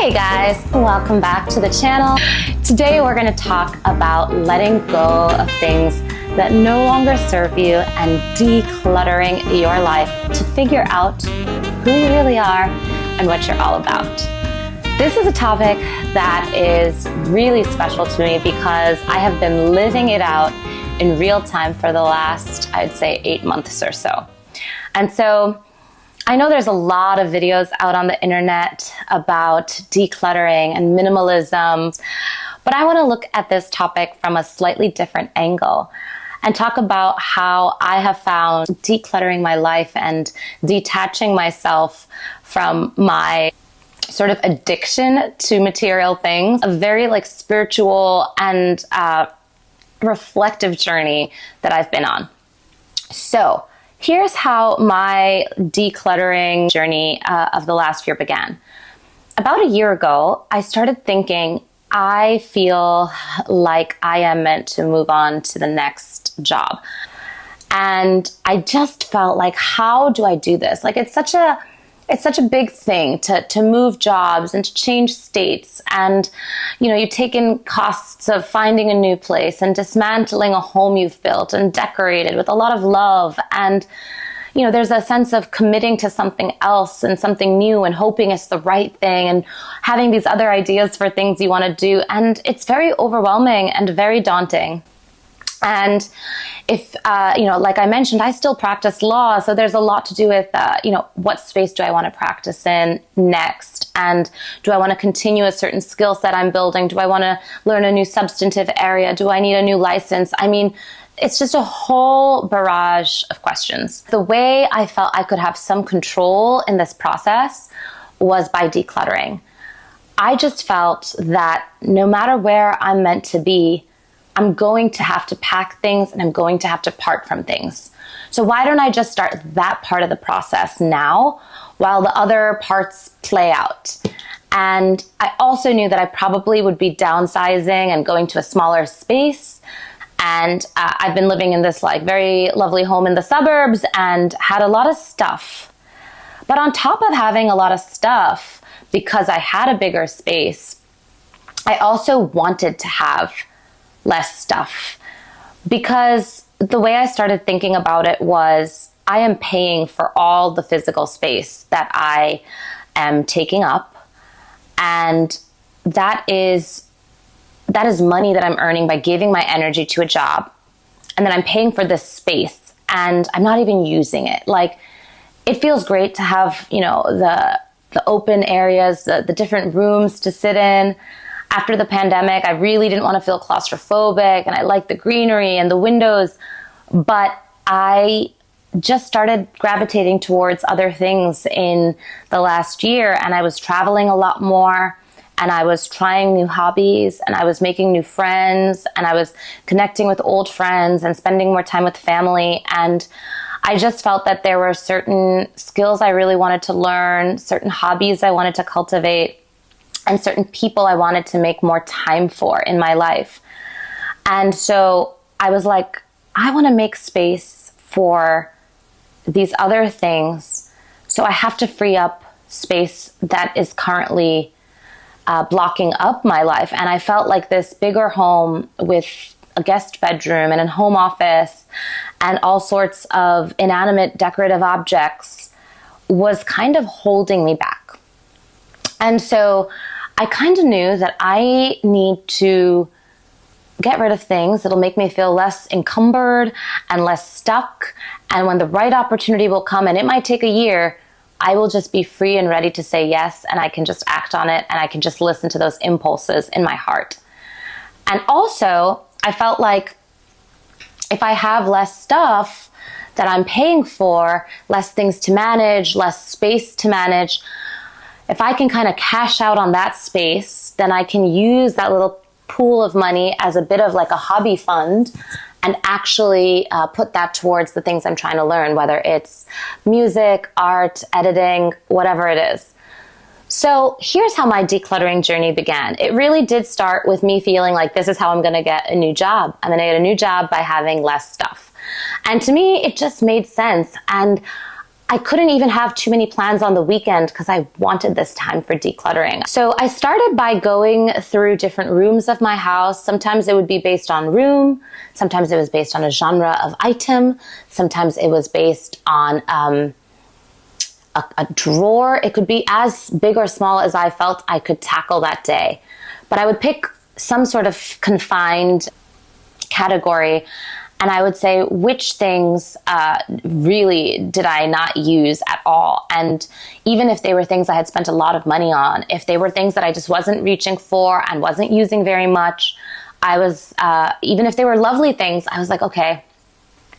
Hey guys, welcome back to the channel. Today we're going to talk about letting go of things that no longer serve you and decluttering your life to figure out who you really are and what you're all about. This is a topic that is really special to me because I have been living it out in real time for the last, I'd say, 8 months or so. And so I know there's a lot of videos out on the internet about decluttering and minimalism, but I want to look at this topic from a slightly different angle and talk about how I have found decluttering my life and detaching myself from my sort of addiction to material things, a very spiritual and reflective journey that I've been on. So here's how my decluttering journey of the last year began. About a year ago, I started thinking, I feel like I am meant to move on to the next job. And I just felt like, how do I do this? It's such a big thing to move jobs and to change states. And, you take in costs of finding a new place and dismantling a home you've built and decorated with a lot of love. And, there's a sense of committing to something else and something new and hoping it's the right thing and having these other ideas for things you want to do. And it's very overwhelming and very daunting. And if, like I mentioned, I still practice law. So there's a lot to do with, what space do I want to practice in next? And do I want to continue a certain skill set I'm building? Do I want to learn a new substantive area? Do I need a new license? I mean, it's just a whole barrage of questions. The way I felt I could have some control in this process was by decluttering. I just felt that no matter where I'm meant to be, I'm going to have to pack things and I'm going to have to part from things. So why don't I just start that part of the process now while the other parts play out? And I also knew that I probably would be downsizing and going to a smaller space. And I've been living in this very lovely home in the suburbs and had a lot of stuff. But on top of having a lot of stuff, because I had a bigger space, I also wanted to have less stuff, because the way I started thinking about it was I am paying for all the physical space that I am taking up, and that is money that I'm earning by giving my energy to a job, and then I'm paying for this space and I'm not even using it. It feels great to have the open areas, the different rooms to sit in. After the pandemic, I really didn't want to feel claustrophobic, and I liked the greenery and the windows, but I just started gravitating towards other things in the last year, and I was traveling a lot more, and I was trying new hobbies, and I was making new friends, and I was connecting with old friends and spending more time with family, and I just felt that there were certain skills I really wanted to learn, certain hobbies I wanted to cultivate, and certain people I wanted to make more time for in my life. And so I was like, I want to make space for these other things. So I have to free up space that is currently blocking up my life. And I felt like this bigger home with a guest bedroom and a home office and all sorts of inanimate decorative objects was kind of holding me back. And so I kind of knew that I need to get rid of things that'll make me feel less encumbered and less stuck. And when the right opportunity will come, and it might take a year, I will just be free and ready to say yes, and I can just act on it, and I can just listen to those impulses in my heart. And also, I felt like if I have less stuff that I'm paying for, less things to manage, less space to manage, if I can kind of cash out on that space, then I can use that little pool of money as a bit of a hobby fund and actually put that towards the things I'm trying to learn, whether it's music, art, editing, whatever it is. So here's how my decluttering journey began. It really did start with me feeling like this is how I'm going to get a new job. I'm going to get a new job by having less stuff. And to me, it just made sense. And I couldn't even have too many plans on the weekend because I wanted this time for decluttering. So I started by going through different rooms of my house. Sometimes it would be based on room. Sometimes it was based on a genre of item. Sometimes it was based on a drawer. It could be as big or small as I felt I could tackle that day. But I would pick some sort of confined category, and I would say which things really did I not use at all. And even if they were things I had spent a lot of money on, if they were things that I just wasn't reaching for and wasn't using very much, I was, even if they were lovely things, I was like, okay,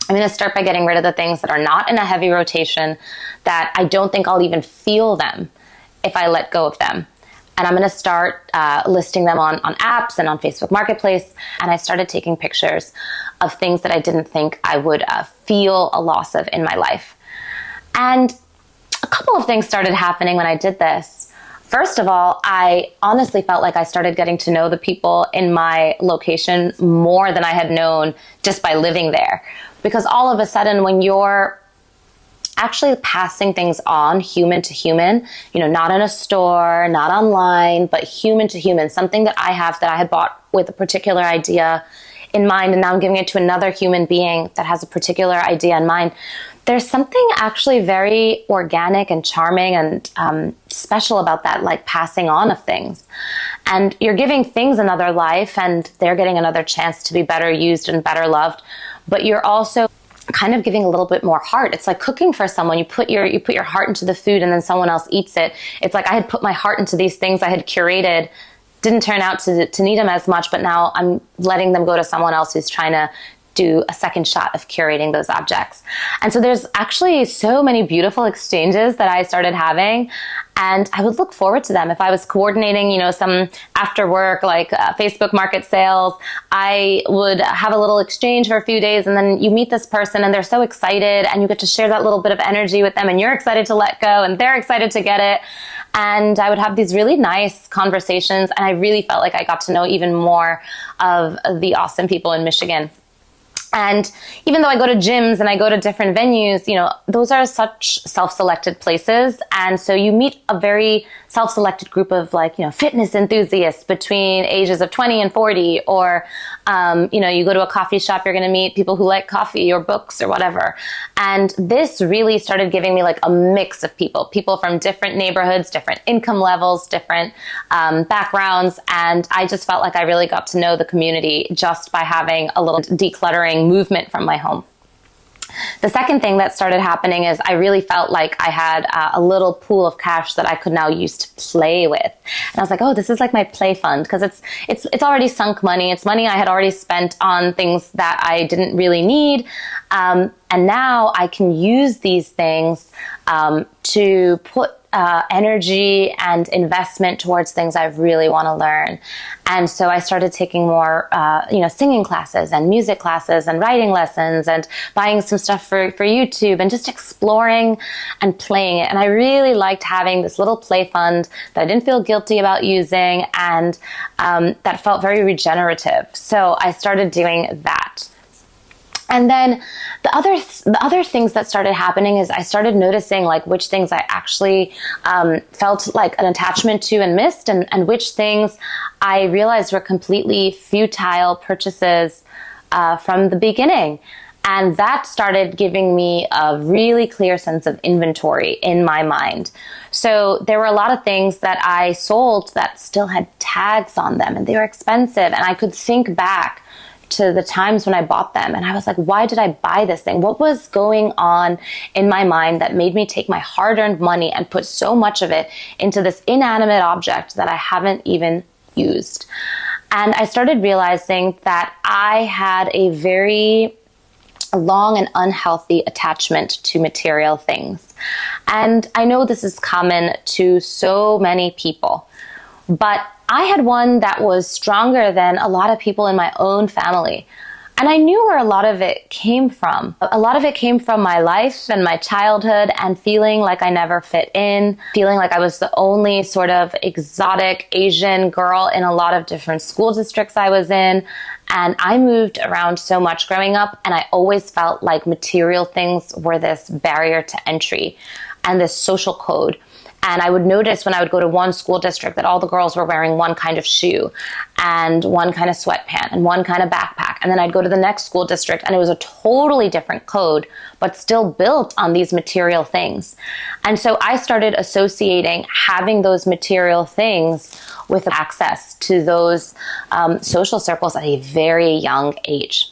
I'm going to start by getting rid of the things that are not in a heavy rotation, that I don't think I'll even feel them if I let go of them. And I'm going to start listing them on apps and on Facebook Marketplace. And I started taking pictures of things that I didn't think I would feel a loss of in my life. And a couple of things started happening when I did this. First of all, I honestly felt like I started getting to know the people in my location more than I had known just by living there. Because all of a sudden, when you're actually passing things on human to human, not in a store, not online, but human to human, something that I had bought with a particular idea in mind, and now I'm giving it to another human being that has a particular idea in mind. There's something actually very organic and charming and special about that, like passing on of things. And you're giving things another life, and they're getting another chance to be better used and better loved, but you're also kind of giving a little bit more heart. It's like cooking for someone. You put your heart into the food, and then someone else eats it. It's like I had put my heart into these things I had curated, didn't turn out to need them as much, but now I'm letting them go to someone else who's trying to do a second shot of curating those objects. And so there's actually so many beautiful exchanges that I started having, and I would look forward to them. If I was coordinating, some after work, like Facebook market sales, I would have a little exchange for a few days, and then you meet this person and they're so excited, and you get to share that little bit of energy with them, and you're excited to let go and they're excited to get it. And I would have these really nice conversations, and I really felt like I got to know even more of the awesome people in Michigan. And even though I go to gyms and I go to different venues, those are such self-selected places. And so you meet a very self-selected group of fitness enthusiasts between ages of 20 and 40, or, you go to a coffee shop, you're going to meet people who like coffee or books or whatever. And this really started giving me like a mix of people from different neighborhoods, different income levels, different backgrounds. And I just felt like I really got to know the community just by having a little decluttering movement from my home. The second thing that started happening is I really felt like I had a little pool of cash that I could now use to play with. And I was like, oh, this is like my play fund, because it's already sunk money. It's money I had already spent on things that I didn't really need. And now I can use these things to put energy and investment towards things I really want to learn. And so I started taking more, singing classes and music classes and writing lessons, and buying some stuff for YouTube, and just exploring and playing it. And I really liked having this little play fund that I didn't feel guilty about using, and that felt very regenerative. So I started doing that. And then the other things that started happening is I started noticing like which things I actually felt like an attachment to and missed, and which things I realized were completely futile purchases from the beginning. And that started giving me a really clear sense of inventory in my mind. So there were a lot of things that I sold that still had tags on them, and they were expensive, and I could think back to the times when I bought them, and I was like, why did I buy this thing? What was going on in my mind that made me take my hard-earned money and put so much of it into this inanimate object that I haven't even used? And I started realizing that I had a very long and unhealthy attachment to material things. And I know this is common to so many people, but I had one that was stronger than a lot of people in my own family. And I knew where a lot of it came from. A lot of it came from my life and my childhood and feeling like I never fit in, feeling like I was the only sort of exotic Asian girl in a lot of different school districts I was in. And I moved around so much growing up, and I always felt like material things were this barrier to entry and this social code. And I would notice when I would go to one school district that all the girls were wearing one kind of shoe and one kind of sweatpant and one kind of backpack. And then I'd go to the next school district and it was a totally different code, but still built on these material things. And so I started associating having those material things with access to those social circles at a very young age.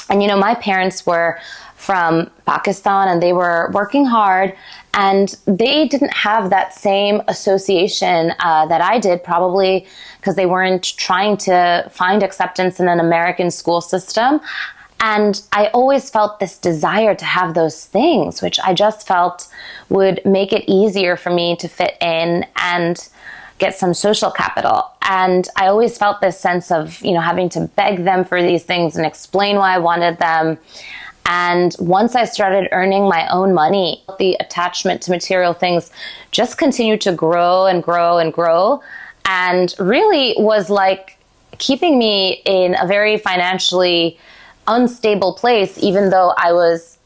And, you know, my parents were from Pakistan and they were working hard, and they didn't have that same association that I did, probably because they weren't trying to find acceptance in an American school system. And I always felt this desire to have those things, which I just felt would make it easier for me to fit in and get some social capital. And I always felt this sense of, you know, having to beg them for these things and explain why I wanted them. And once I started earning my own money, the attachment to material things just continued to grow and grow and grow, and really was like keeping me in a very financially unstable place. Even though I was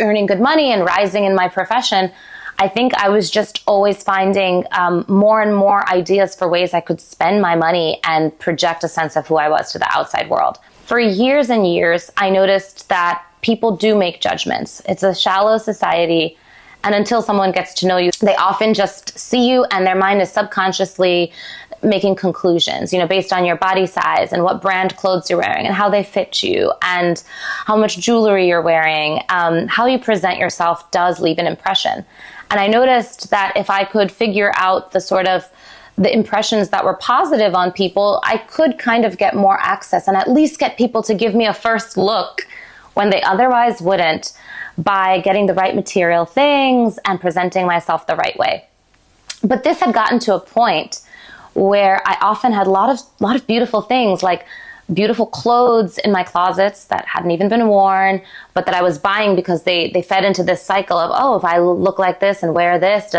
earning good money and rising in my profession, I think I was just always finding more and more ideas for ways I could spend my money and project a sense of who I was to the outside world. For years and years, I noticed that people do make judgments. It's a shallow society. And until someone gets to know you, they often just see you and their mind is subconsciously making conclusions, you know, based on your body size and what brand clothes you're wearing and how they fit you and how much jewelry you're wearing. How you present yourself does leave an impression. And I noticed that if I could figure out the impressions that were positive on people, I could kind of get more access and at least get people to give me a first look when they otherwise wouldn't, by getting the right material things and presenting myself the right way. But this had gotten to a point where I often had a lot of beautiful things, like beautiful clothes in my closets that hadn't even been worn, but that I was buying because they fed into this cycle of, oh, if I look like this and wear this,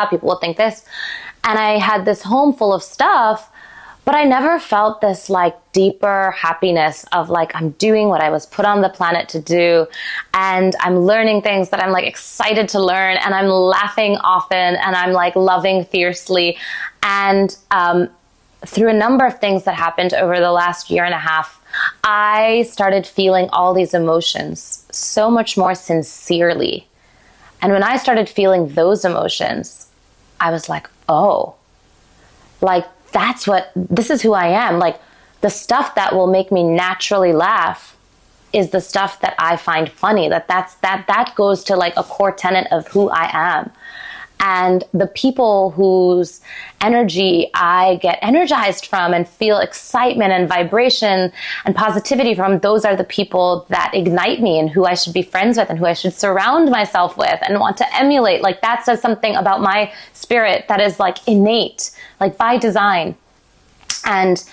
people will think this. And I had this home full of stuff, but I never felt this like deeper happiness of like, I'm doing what I was put on the planet to do, and I'm learning things that I'm like excited to learn, and I'm laughing often, and I'm like loving fiercely. And through a number of things that happened over the last year and a half, I started feeling all these emotions so much more sincerely. And when I started feeling those emotions, I was like, oh, like, this is who I am. Like, the stuff that will make me naturally laugh is the stuff that I find funny. That goes to like a core tenet of who I am. And the people whose energy I get energized from and feel excitement and vibration and positivity from, those are the people that ignite me and who I should be friends with and who I should surround myself with and want to emulate. Like, that says something about my spirit that is like innate, like by design. And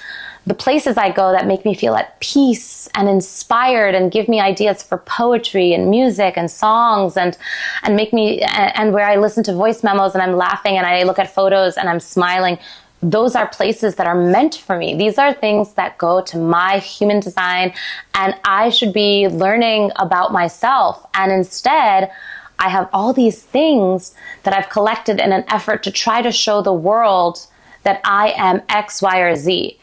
the places I go that make me feel at peace and inspired and give me ideas for poetry and music and songs and where I listen to voice memos and I'm laughing and I look at photos and I'm smiling, those are places that are meant for me. These are things that go to my human design, and I should be learning about myself. And instead, I have all these things that I've collected in an effort to try to show the world that I am X, Y, or Z.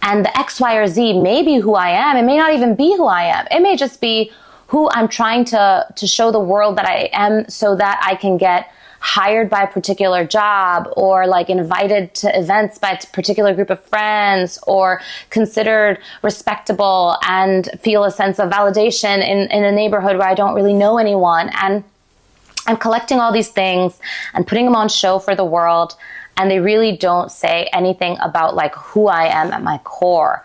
And the X, Y, or Z may be who I am. It may not even be who I am. It may just be who I'm trying to show the world that I am, so that I can get hired by a particular job, or like invited to events by a particular group of friends, or considered respectable and feel a sense of validation in a neighborhood where I don't really know anyone. And I'm collecting all these things and putting them on show for the world. And they really don't say anything about like who I am at my core.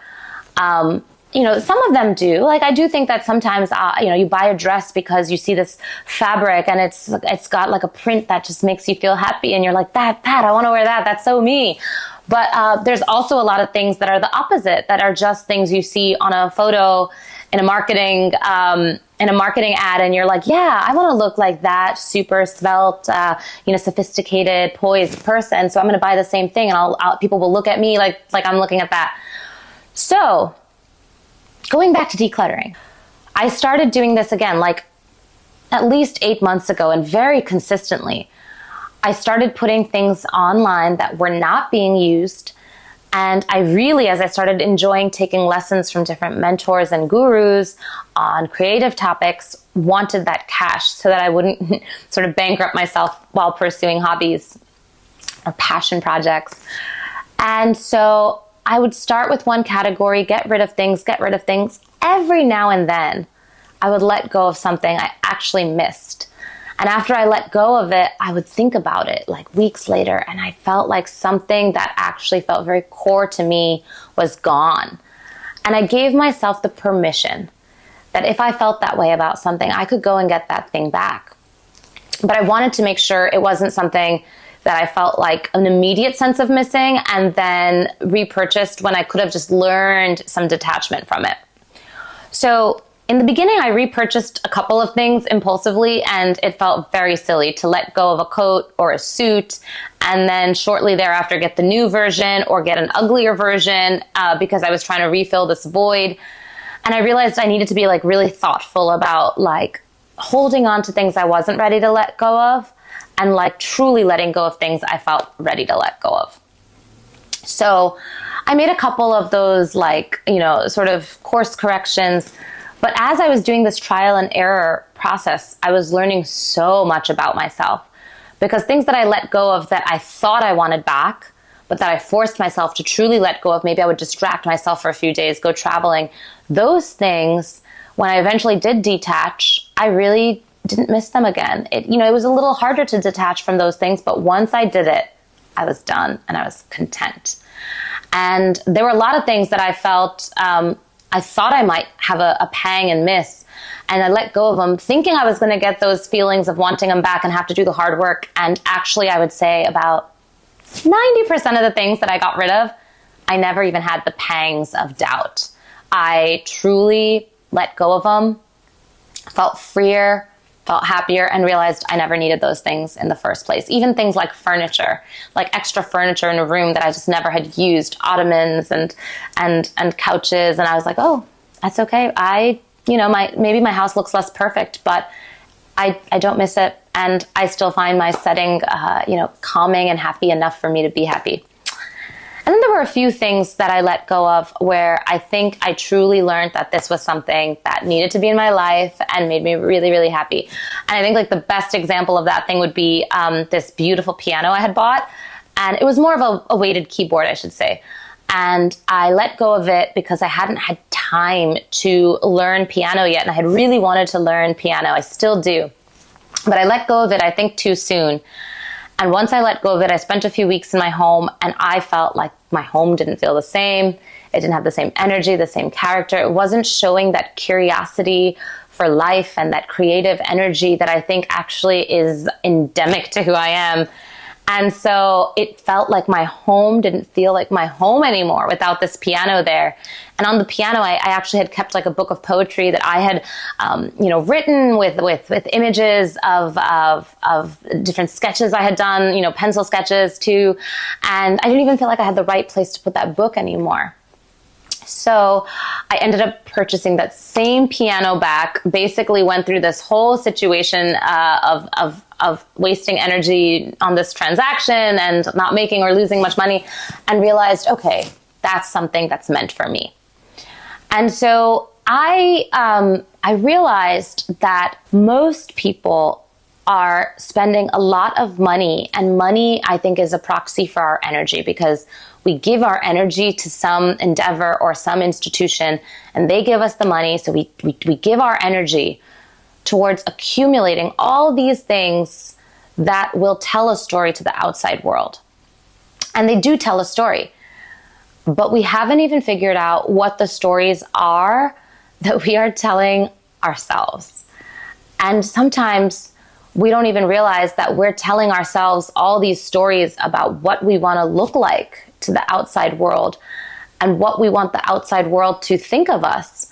You know, some of them do. Like, I do think that sometimes, you know, you buy a dress because you see this fabric and it's got like a print that just makes you feel happy. And you're like, that, I want to wear that. That's so me. But there's also a lot of things that are the opposite, that are just things you see on a photo in a marketing ad, and you're like, yeah, I want to look like that super svelte, sophisticated, poised person. So I'm going to buy the same thing, and people will look at me like I'm looking at that. So going back to decluttering, I started doing this again, like at least 8 months ago, and very consistently. I started putting things online that were not being used. And I really, as I started enjoying taking lessons from different mentors and gurus on creative topics, wanted that cash so that I wouldn't sort of bankrupt myself while pursuing hobbies or passion projects. And so I would start with one category, get rid of things. Every now and then, I would let go of something I actually missed. And after I let go of it, I would think about it like weeks later, and I felt like something that actually felt very core to me was gone. And I gave myself the permission that if I felt that way about something, I could go and get that thing back. But I wanted to make sure it wasn't something that I felt like an immediate sense of missing and then repurchased when I could have just learned some detachment from it. So in the beginning, I repurchased a couple of things impulsively, and it felt very silly to let go of a coat or a suit and then shortly thereafter get the new version or get an uglier version because I was trying to refill this void. And I realized I needed to be like really thoughtful about like holding on to things I wasn't ready to let go of and like truly letting go of things I felt ready to let go of. So I made a couple of those sort of course corrections. But as I was doing this trial and error process, I was learning so much about myself, because things that I let go of that I thought I wanted back, but that I forced myself to truly let go of, maybe I would distract myself for a few days, go traveling, those things, when I eventually did detach, I really didn't miss them again. It was a little harder to detach from those things, but once I did it, I was done and I was content. And there were a lot of things that I felt I thought I might have a pang and miss, and I let go of them thinking I was going to get those feelings of wanting them back and have to do the hard work. And actually, I would say about 90% of the things that I got rid of, I never even had the pangs of doubt. I truly let go of them, felt freer, felt happier, and realized I never needed those things in the first place. Even things like furniture, like extra furniture in a room that I just never had used, ottomans and couches. And I was like, oh, that's okay. Maybe my house looks less perfect, but I don't miss it. And I still find my setting, calming and happy enough for me to be happy. And then there were a few things that I let go of where I think I truly learned that this was something that needed to be in my life and made me really, really happy. And I think like the best example of that thing would be this beautiful piano I had bought. And it was more of a weighted keyboard, I should say. And I let go of it because I hadn't had time to learn piano yet. And I had really wanted to learn piano. I still do. But I let go of it, I think, too soon. And once I let go of it, I spent a few weeks in my home, and I felt like my home didn't feel the same. It didn't have the same energy, the same character. It wasn't showing that curiosity for life and that creative energy that I think actually is endemic to who I am. And so it felt like my home didn't feel like my home anymore without this piano there. And on the piano, I actually had kept like a book of poetry that I had, written with images of different sketches I had done, pencil sketches too. And I didn't even feel like I had the right place to put that book anymore. So I ended up purchasing that same piano back, basically went through this whole situation of wasting energy on this transaction and not making or losing much money, and realized, okay, that's something that's meant for me. And so I realized that most people are spending a lot of money, and money, I think, is a proxy for our energy, because we give our energy to some endeavor or some institution, and they give us the money. So we give our energy towards accumulating all these things that will tell a story to the outside world. And they do tell a story, but we haven't even figured out what the stories are that we are telling ourselves. And sometimes we don't even realize that we're telling ourselves all these stories about what we want to look like to the outside world and what we want the outside world to think of us.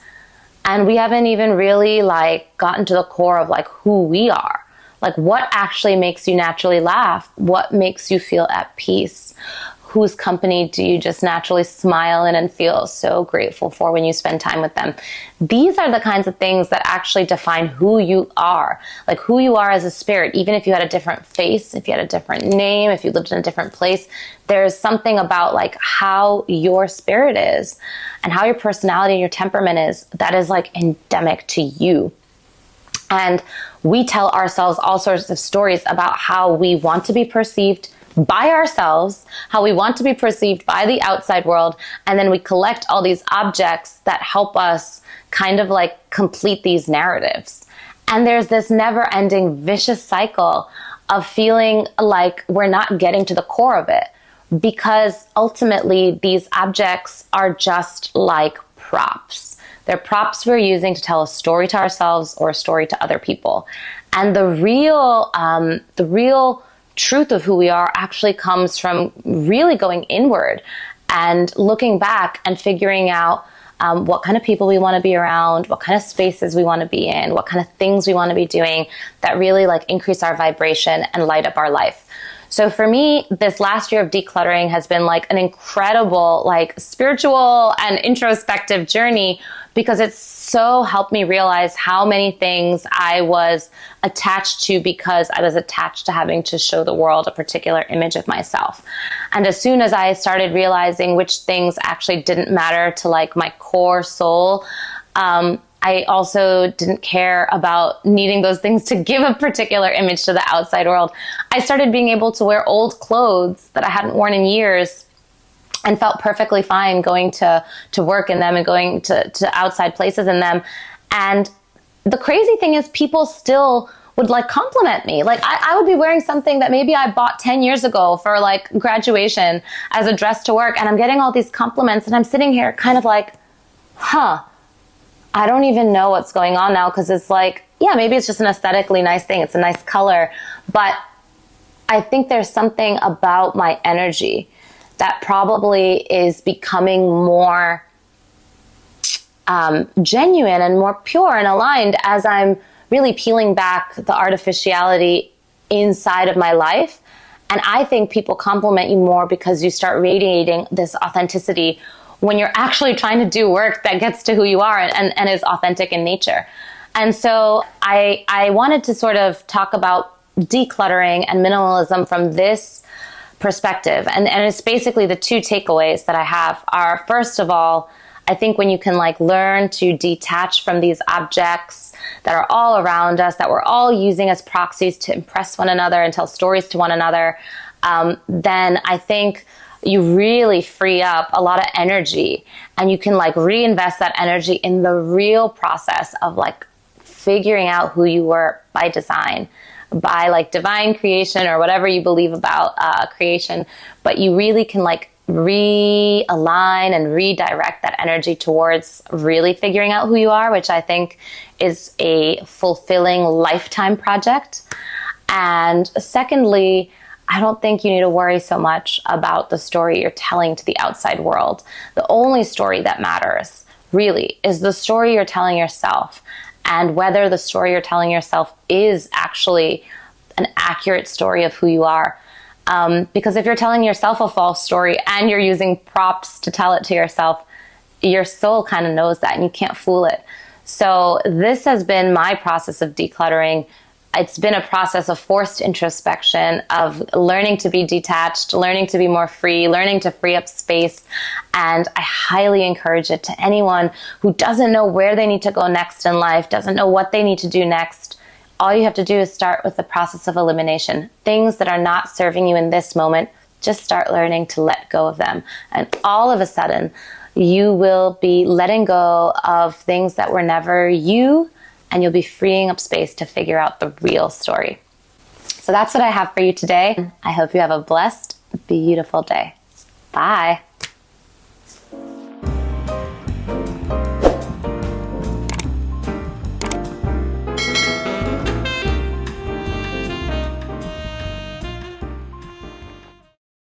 And we haven't even really like gotten to the core of like who we are. Like what actually makes you naturally laugh? What makes you feel at peace? Whose company do you just naturally smile in and feel so grateful for when you spend time with them? These are the kinds of things that actually define who you are, like who you are as a spirit. Even if you had a different face, if you had a different name, if you lived in a different place, there's something about like how your spirit is and how your personality and your temperament is that is like endemic to you. And we tell ourselves all sorts of stories about how we want to be perceived by ourselves, how we want to be perceived by the outside world, and then we collect all these objects that help us kind of like complete these narratives. And there's this never-ending vicious cycle of feeling like we're not getting to the core of it, because ultimately these objects are just like props. They're props we're using to tell a story to ourselves or a story to other people. And the real truth of who we are actually comes from really going inward and looking back and figuring out what kind of people we want to be around, what kind of spaces we want to be in, what kind of things we want to be doing that really like increase our vibration and light up our life. So for me, this last year of decluttering has been like an incredible, like spiritual and introspective journey, because it's so helped me realize how many things I was attached to because I was attached to having to show the world a particular image of myself. And as soon as I started realizing which things actually didn't matter to like my core soul, I also didn't care about needing those things to give a particular image to the outside world. I started being able to wear old clothes that I hadn't worn in years and felt perfectly fine going to work in them and going to outside places in them. And the crazy thing is people still would like compliment me. Like I would be wearing something that maybe I bought 10 years ago for like graduation as a dress to work, and I'm getting all these compliments, and I'm sitting here kind of like, I don't even know what's going on now, because it's like, yeah, maybe it's just an aesthetically nice thing. It's a nice color. But I think there's something about my energy that probably is becoming more genuine and more pure and aligned as I'm really peeling back the artificiality inside of my life. And I think people compliment you more because you start radiating this authenticity when you're actually trying to do work that gets to who you are and is authentic in nature. And so I wanted to sort of talk about decluttering and minimalism from this perspective. And it's basically the two takeaways that I have are, first of all, I think when you can like learn to detach from these objects that are all around us, that we're all using as proxies to impress one another and tell stories to one another, then I think you really free up a lot of energy, and you can like reinvest that energy in the real process of like figuring out who you were by design, by like divine creation or whatever you believe about creation. But you really can like realign and redirect that energy towards really figuring out who you are, which I think is a fulfilling lifetime project. And secondly, I don't think you need to worry so much about the story you're telling to the outside world. The only story that matters, really, is the story you're telling yourself, and whether the story you're telling yourself is actually an accurate story of who you are. Because if you're telling yourself a false story and you're using props to tell it to yourself, your soul kind of knows that and you can't fool it. So this has been my process of decluttering. It's been a process of forced introspection, of learning to be detached, learning to be more free, learning to free up space. And I highly encourage it to anyone who doesn't know where they need to go next in life, doesn't know what they need to do next. All you have to do is start with the process of elimination. Things that are not serving you in this moment, just start learning to let go of them. And all of a sudden, you will be letting go of things that were never you, and you'll be freeing up space to figure out the real story. So that's what I have for you today. I hope you have a blessed, beautiful day. Bye.